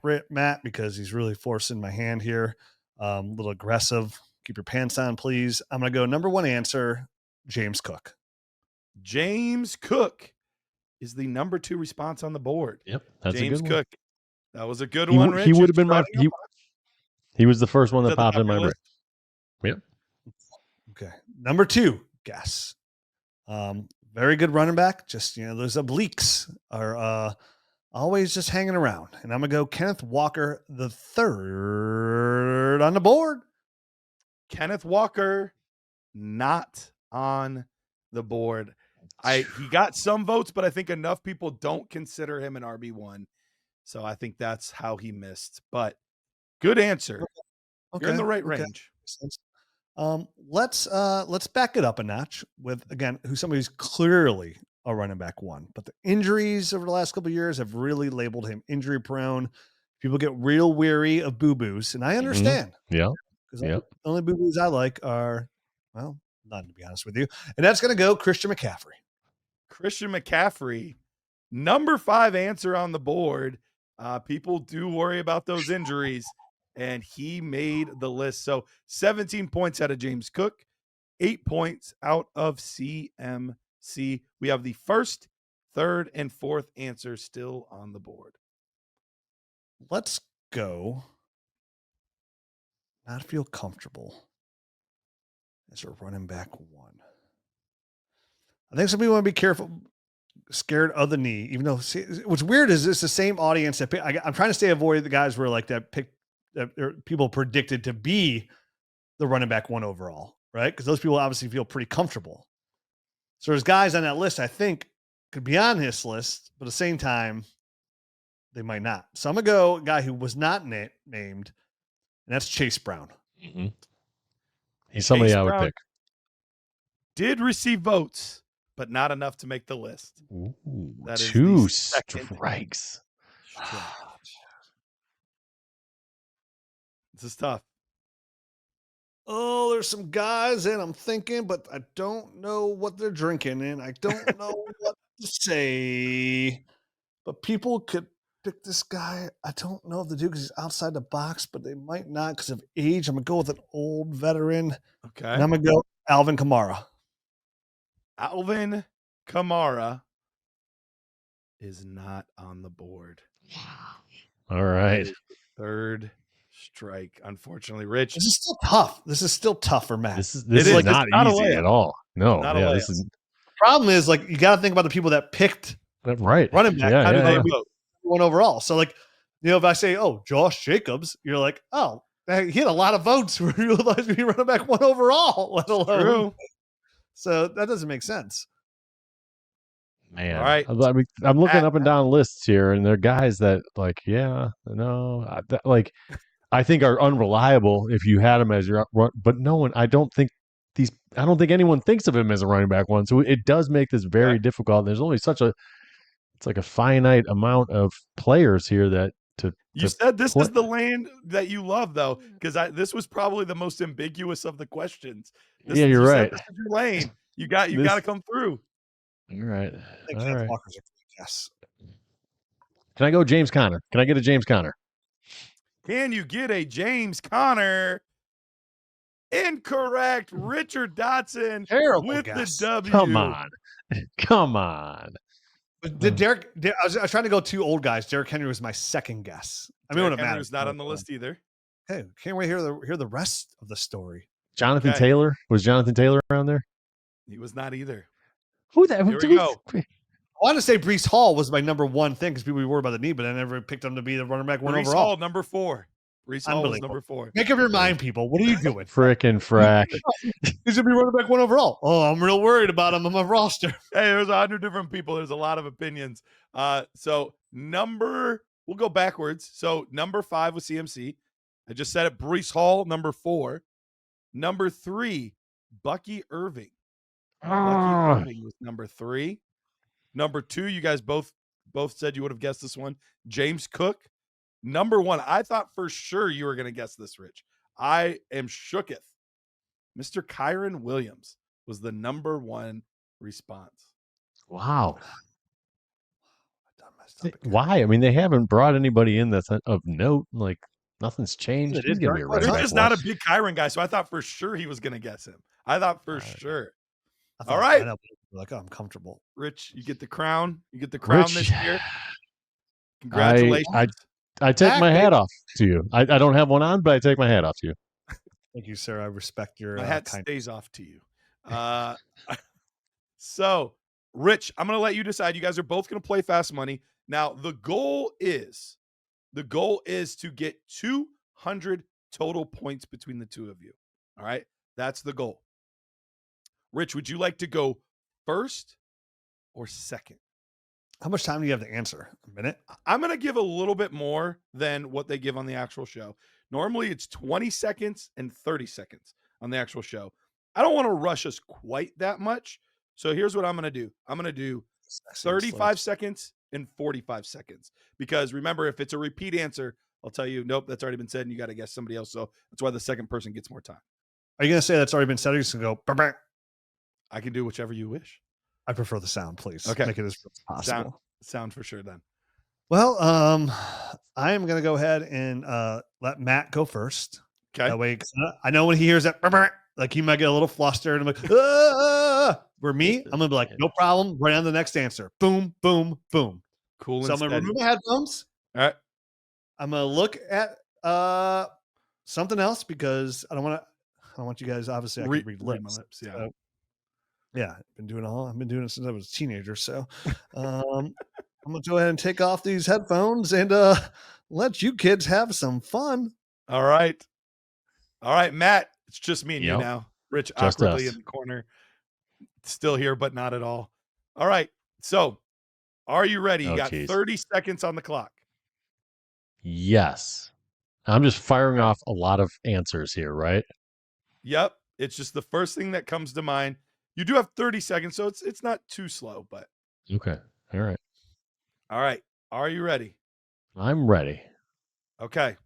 because he's really forcing my hand here. A little aggressive. Keep your pants on, please. I'm going to go number one answer, James Cook. James Cook is the number 2 response on the board. Yep, that's James a good one. Cook. That was a good one, Rich. He would have been my. Starting He was the first one Is that that the popped top in my of your brain. list? Yep. Okay. Number 2, guess. Very good running back. Just, those obliques are always just hanging around. And I'm going to go Kenneth Walker, the third on the board. Kenneth Walker, not on the board. He got some votes, but I think enough people don't consider him an RB1. So I think that's how he missed. But good answer. Okay. You're in the right range. Let's back it up a notch with, again, somebody who's clearly a running back one, but the injuries over the last couple of years have really labeled him injury prone. People get real weary of boo-boos, and I understand. Yeah. Because the only boo-boos I like are, well, none, to be honest with you. And that's going to go Christian McCaffrey. Christian McCaffrey, number 5 answer on the board. People do worry about those injuries, and he made the list. So 17 points out of James Cook, 8 points out of CMC. We have the first, third, and fourth answer still on the board. Let's go. Not feel comfortable as a running back one. I think some people want to be careful, scared of the knee, even though what's weird is it's the same audience that I'm trying to stay avoid the guys where like that people predicted to be the running back one overall, right? Because those people obviously feel pretty comfortable. So there's guys on that list I think could be on this list, but at the same time, they might not. So I'm going to go a guy who was not named, and that's Chase Brown. Mm-hmm. He's somebody I would pick. Did receive votes, but not enough to make the list. Ooh, that is 2 strikes. This is tough. Oh, there's some guys and I'm thinking, but I don't know what they're drinking and I don't know what to say. But people could pick this guy. I don't know if they do because he's outside the box, but they might not because of age. I'm going to go with an old veteran. Okay. And I'm going to go Alvin Kamara. Alvin Kamara is not on the board. All right. Third strike. Unfortunately, Rich. This is still tough. This is still tough for Matt. This is like not easy at all. No. Yeah, this is. The problem is like you got to think about the people that picked right running back. Yeah, How do they yeah. vote? One overall. So like, if I say, oh, Josh Jacobs, you're like, oh, he had a lot of votes where you realize he running back one overall, let alone. True. So that doesn't make sense. Man, all right. I mean, I'm looking up and down lists here, and there are guys that like, I think are unreliable if you had him as your run, but no one. I don't think anyone thinks of him as a running back one. So it does make this very difficult. There's only it's like a finite amount of players here that you said this is the lane that you love though, because this was probably the most ambiguous of the questions. You're right. This is your lane. You got to come through. All right. All right. Yes. Can I go James Conner? Can I get a James Conner? Can you get a James Conner? Incorrect. Richard Dotson with guess. the W. Come on. Did Derek? I was trying to go 2 old guys. Derrick Henry was my second guess. I mean, Derrick Henry's not on the list either. Hey, can't wait to hear the rest of the story. Jonathan Taylor, was Jonathan Taylor around there? He was not either. Who that? Here we go. I want to say Breece Hall was my number one thing because people were worried about the knee, but I never picked him to be the running back one Breece overall. Hall, number 4. Breece Hall was number 4. Make up your mind, people. What are you doing? Frickin' frack. He's gonna be running back one overall. Oh, I'm real worried about him on my roster. Hey, there's 100 different people. There's a lot of opinions. So We'll go backwards. So number 5 was CMC. I just said it. Brees Hall, number 4. Number 3, Bucky Irving. Bucky Irving was number 3. Number 2, you guys both said you would have guessed this one. James Cook. Number 1, I thought for sure you were going to guess this, Rich. I am shooketh. Mr. Kyron Williams was the number 1 response. Wow. Why? I mean, they haven't brought anybody in that's of note. Like, nothing's changed. He's going to be a running Rich back. is not a big Kyron guy, so I thought for sure he was going to guess him. I thought for sure. All right. Like, I'm comfortable. Rich, you get the crown. You get the crown this year. Congratulations. I take my hat off to you. I don't have one on, but I take my hat off to you. Thank you, sir. I respect your my hat stays off to you. So, Rich, I'm going to let you decide. You guys are both going to play fast money. Now, the goal is to get 200 total points between the two of you. All right? That's the goal. Rich, would you like to go first or second? How much time do you have to answer? A minute? I'm going to give a little bit more than what they give on the actual show. Normally, it's 20 seconds and 30 seconds on the actual show. I don't want to rush us quite that much. So here's what I'm going to do. I'm going to do 35 seconds and 45 seconds. Because remember, if it's a repeat answer, I'll tell you, nope, that's already been said, and you got to guess somebody else. So that's why the second person gets more time. Are you going to say that's already been said? Or are you just going to go, bah, bah? I can do whichever you wish. I prefer the sound, please. Okay. Make it as possible. Sound for sure then. Well, I am going to go ahead and let Matt go first. Okay. That way, I know when he hears that, bah, bah, like he might get a little flustered. And I'm like, for me, I'm going to be like, no problem. Right on the next answer. Boom, boom, boom. Cool. So I'm going to remove my headphones. All right. I'm going to look at something else because I don't want you guys, obviously, I can read lips. My lips. Yeah. So, yeah. I've been doing it since I was a teenager. So I'm going to go ahead and take off these headphones and let you kids have some fun. All right, Matt. It's just me and you now. Rich Just awkwardly us. in the corner. Still here, but not at all. All right. So are you ready? You got 30 seconds on the clock. Yes. I'm just firing off a lot of answers here, right? Yep. It's just the first thing that comes to mind. You do have 30 seconds, so it's not too slow, but okay. All right. All right. Are you ready? I'm ready. Okay.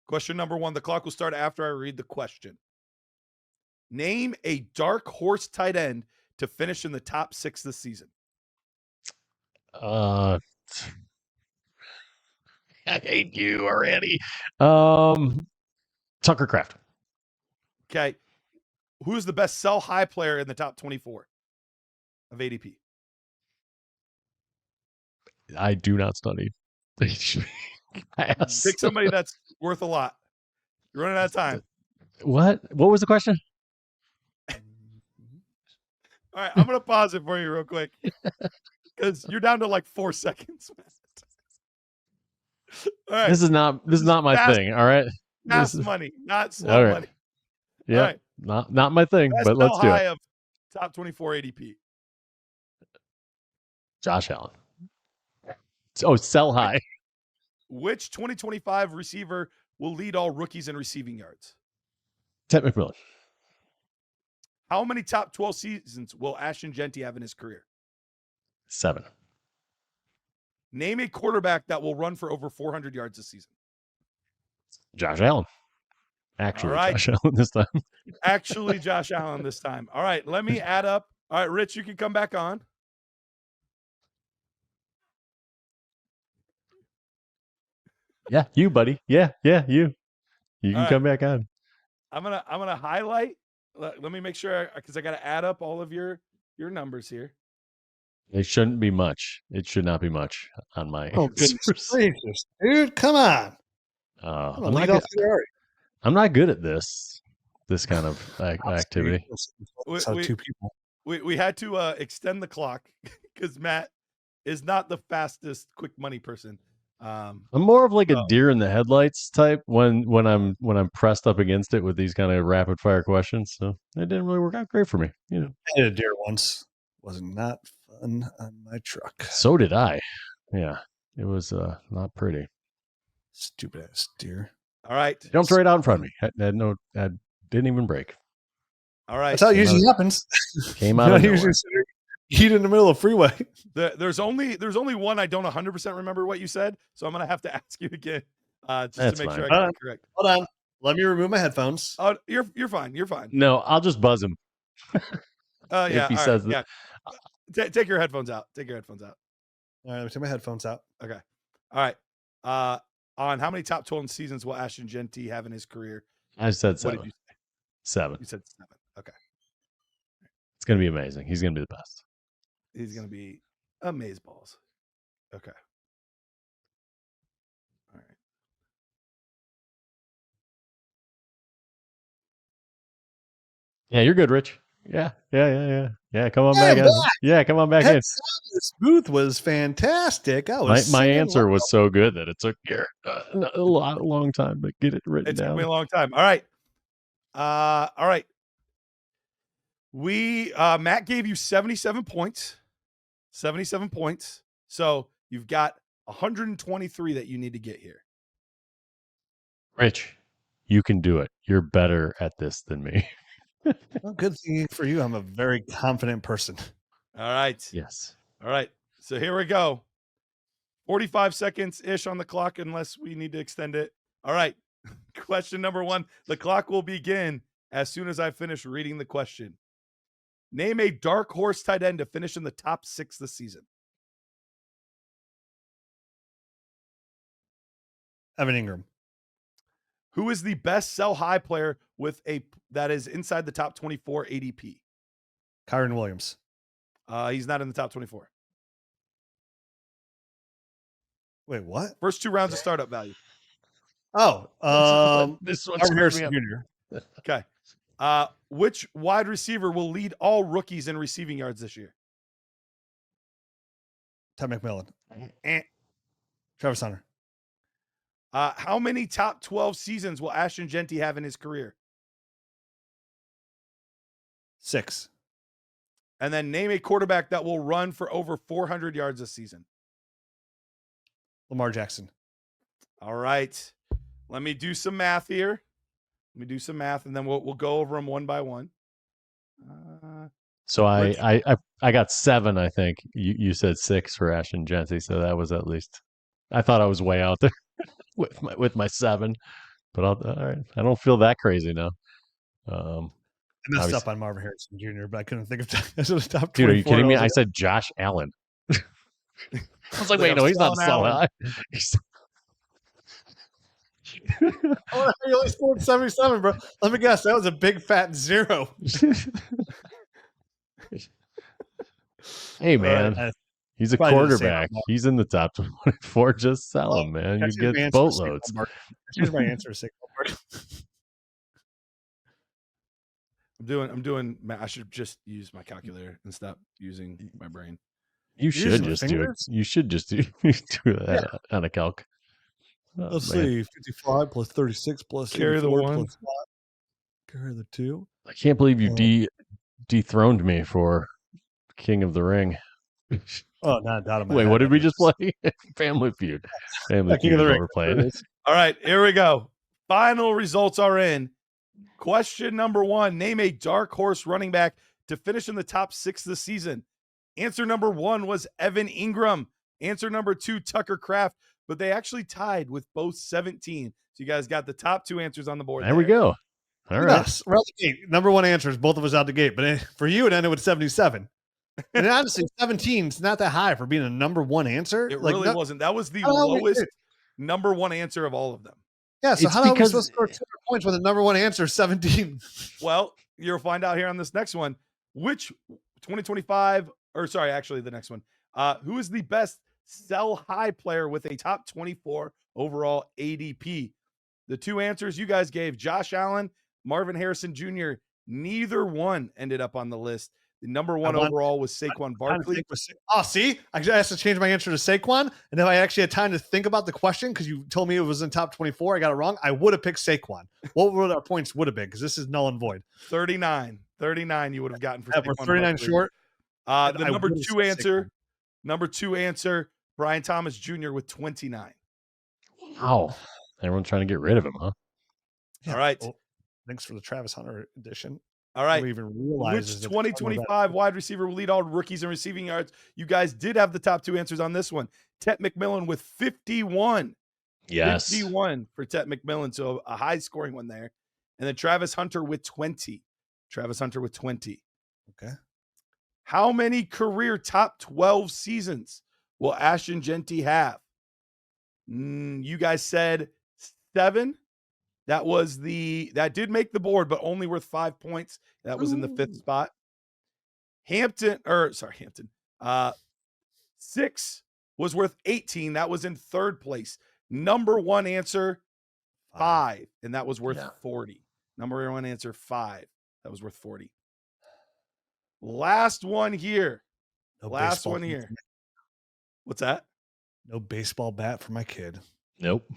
Question number 1. The clock will start after I read the question. Name a dark horse tight end to finish in the top 6 this season. I hate you already. Tucker Kraft. Okay. Who's the best sell high player in the top 24 of ADP? I do not study. Pass. Pick somebody that's worth a lot. You're running out of time. What was the question? All right, I'm going to pause it for you real quick because you're down to like 4 seconds. All right. This is not my thing. All right. Fast money, not slow money. Yeah. Right. Not my thing, but let's do it. Of top 24 ADP. Josh Allen. Oh, sell high. Which 2025 receiver will lead all rookies in receiving yards? Ted McMillan. How many top 12 seasons will Ashton Genty have in his career? 7. Name a quarterback that will run for over 400 yards this season. Josh Allen. Actually, all right. Josh Allen this time. Actually, Josh Allen this time. All right, let me add up. All right, Rich, you can come back on. Yeah, you, buddy. Yeah, you. You can come back on. I'm gonna highlight. Let me make sure because I got to add up all of your numbers here. It shouldn't be much. It should not be much on my. Oh goodness gracious, dude! Come on. I'm not good at this kind of activity. We had to extend the clock because Matt is not the fastest quick money person. I'm more of like a deer in the headlights type when I'm pressed up against it with these kind of rapid fire questions. So it didn't really work out great for me. You know, I had a deer once. Was not fun on my truck. So did I. Yeah. It was not pretty. Stupid ass deer. All right. Jumped right out in front of me. I didn't even break. All right. That's how it usually happens. Came out of nowhere. Eat in the middle of the freeway. There's only one I don't 100% remember what you said, so I'm gonna have to ask you again just That's to make fine. sure I got it correct. Hold on. Let me remove my headphones. Oh, you're fine. You're fine. No, I'll just buzz him. Yeah. If he all says right, yeah. Take your headphones out. Take your headphones out. All right, let me take my headphones out. Okay. All right. On how many top 12 seasons will Ashton Genty have in his career? I said What 7. did you say? 7. You said 7. Okay. It's going to be amazing. He's going to be the best. He's gonna be amazeballs. Okay. All right. Yeah, you're good, Rich. Yeah. Come on back in. Yeah, come on back in. This booth was fantastic. My answer was so good that it took a long time to get it written It took down. me a long time. All right. All right. Matt gave you 77 points. 77 points. So you've got 123 that you need to get here. Rich, you can do it. You're better at this than me. Well, good thing for you. I'm a very confident person. All right. Yes. All right. So here we go. 45 seconds-ish on the clock unless we need to extend it. All right. Question number 1. The clock will begin as soon as I finish reading the question. Name a dark horse tight end to finish in the top 6 this season. Evan Ingram. Who is the best sell high player that is inside the top 24 ADP? Kyron Williams. He's not in the top 24. Wait, what? First 2 rounds of startup value. Oh, this one's Marvin Harrison Jr. Okay. Which wide receiver will lead all rookies in receiving yards this year? Ty McMillan. Travis Hunter. How many top 12 seasons will Ashton Genty have in his career? 6. And then name a quarterback that will run for over 400 yards this season. Lamar Jackson. All right. Let me do some math here. And then we'll go over them one by one. So I got 7, I think. You said 6 for Ashton Genty, so that was at least. I thought I was way out there with my 7, but all right. I don't feel that crazy now. I messed up on Marvin Harrison Jr., but I couldn't think of the top 24. Dude, are you kidding me? I said Josh Allen. I was like, wait, no, he's not so high. Oh, he only scored 77, bro. Let me guess. That was a big fat 0. Hey, man. Right, he's a quarterback. He's in the top 24. Just sell him, man. You get boatloads. Here's my answer. I'm doing. I should just use my calculator and stop using my brain. You should just do it. You should just do that on a calc. Oh, let's see. 55 plus 36 plus carry the 1. Plus 5. Carry the 2. I can't believe you dethroned me for King of the Ring. Oh, not a doubt about it. Wait, what did we just play? Family Feud. Family Feud is what we're playing. All right, here we go. Final results are in. Question number 1. Name a dark horse running back to finish in the top 6 this season. Answer number 1 was Evan Ingram. Answer number 2, Tucker Kraft. But they actually tied with both 17. So you guys got the top 2 answers on the board. There we go. All right. Yes, we're out the gate. Number 1 answers, both of us out the gate. But for you, it ended with 77. And honestly, 17 is not that high for being a number 1 answer. It really wasn't. That was the lowest number 1 answer of all of them. Yeah, so how are we supposed to score 200 points with a number 1 answer 17? Well, you'll find out here on this next one. Which 2025, or sorry, actually the next one. Who is the best sell high player with a top 24 overall ADP? The 2 answers you guys gave, Josh Allen, Marvin Harrison Jr., neither one ended up on the list. The number 1 overall was Saquon Barkley. Oh, see? I asked to change my answer to Saquon, and if I actually had time to think about the question, because you told me it was in top 24, I got it wrong, I would have picked Saquon. What would our points would have been? Because this is null and void. 39 you would have gotten for Saquon. We're 39 Barkley. short. The number 2 answer, Brian Thomas Jr. with 29. Wow. Everyone's trying to get rid of him, huh? All right. Well, thanks for the Travis Hunter edition. All right. Nobody even realizes Which that 2025 wide receiver will lead all rookies in receiving yards? You guys did have the top 2 answers on this one. Tet McMillan with 51. Yes. 51 for Tet McMillan, so a high scoring one there. And then Travis Hunter with 20. Travis Hunter with 20. Okay. How many career top 12 seasons will Ashton Genty have? You guys said 7. That did make the board, but only worth 5 points. That was in the 5th spot. Hampton. 6 was worth 18. That was in 3rd place. Number 1 answer, 5, and that was worth 40. Number 1 answer, 5. That was worth 40. Last one here. Last one here. What's that? No baseball bat for my kid. Nope.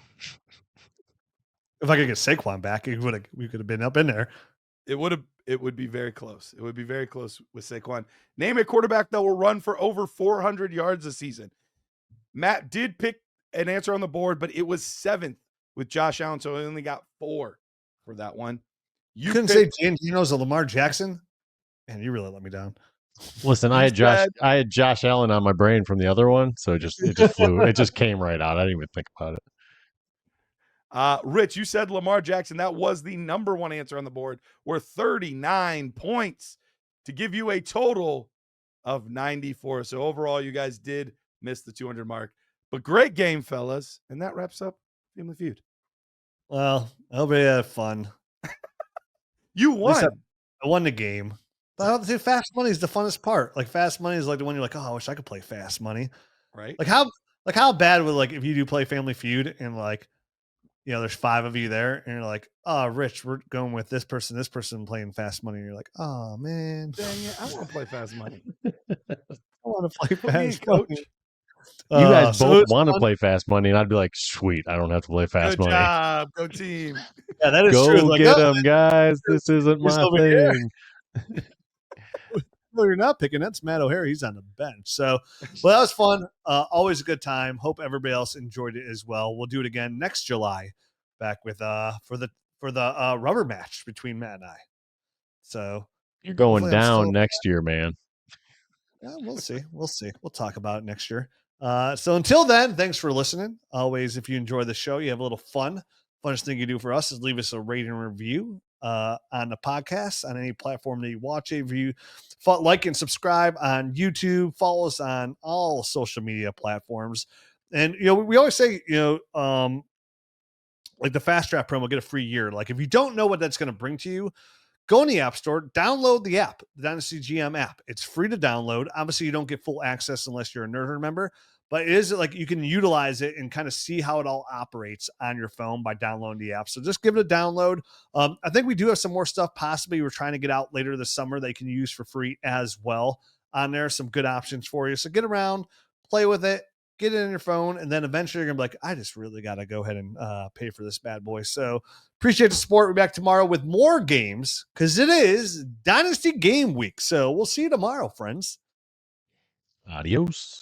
If I could get Saquon back, we could have been up in there. It would be very close. It would be very close with Saquon. Name a quarterback that will run for over 400 yards this season. Matt did pick an answer on the board, but it was 7th with Josh Allen, so I only got 4 for that one. You couldn't say D'Antino's a Lamar Jackson? Man, you really let me down. Listen, I had Josh Allen on my brain from the other one, so it just flew. It just came right out. I didn't even think about it. Rich, you said Lamar Jackson. That was the number 1 answer on the board, worth 39 points to give you a total of 94. So overall, you guys did miss the 200 mark. But great game, fellas. And that wraps up Family Feud. Well, everybody had fun. You won. I won the game. But fast money is the funnest part. Like fast money is like the one you're like, oh, I wish I could play fast money. Right. Like how bad would if you do play Family Feud and there's 5 of you there and you're like, oh, Rich, we're going with this person playing fast money. And you're like, oh man. Dang it, I want to play fast money. I want to play fast money. You guys both want to play fast money, and I'd be like, sweet, I don't have to play fast money. Good job. Go team. Yeah, that is Go true. Go get them, guys. This isn't my thing. Well, you're not picking. That's Matt O'Hara. He's on the bench. So, well, that was fun. Always a good time. Hope everybody else enjoyed it as well. We'll do it again next July, back with for the rubber match between Matt and I. So you're going down next year, man. Yeah, we'll see. We'll talk about it next year. So until then, thanks for listening. Always, if you enjoy the show, you have a little fun. Funnest thing you do for us is leave us a rating and review on the podcast on any platform that you watch it. If you like and subscribe on YouTube, follow us on all social media platforms. And we always say, like the FastDraft promo, get a free year. Like if you don't know what that's going to bring to you, go in the App Store, download the app, the Dynasty GM app. It's free to download. Obviously, you don't get full access unless you're a Nerd member, but it is like you can utilize it and kind of see how it all operates on your phone by downloading the app. So just give it a download. I think we do have some more stuff possibly we're trying to get out later this summer that you can use for free as well on there. Some good options for you. So get around, play with it, get it in your phone, and then eventually you're going to be like, I just really got to go ahead and pay for this bad boy. So appreciate the support. We'll be back tomorrow with more games because it is Dynasty Game Week. So we'll see you tomorrow, friends. Adios.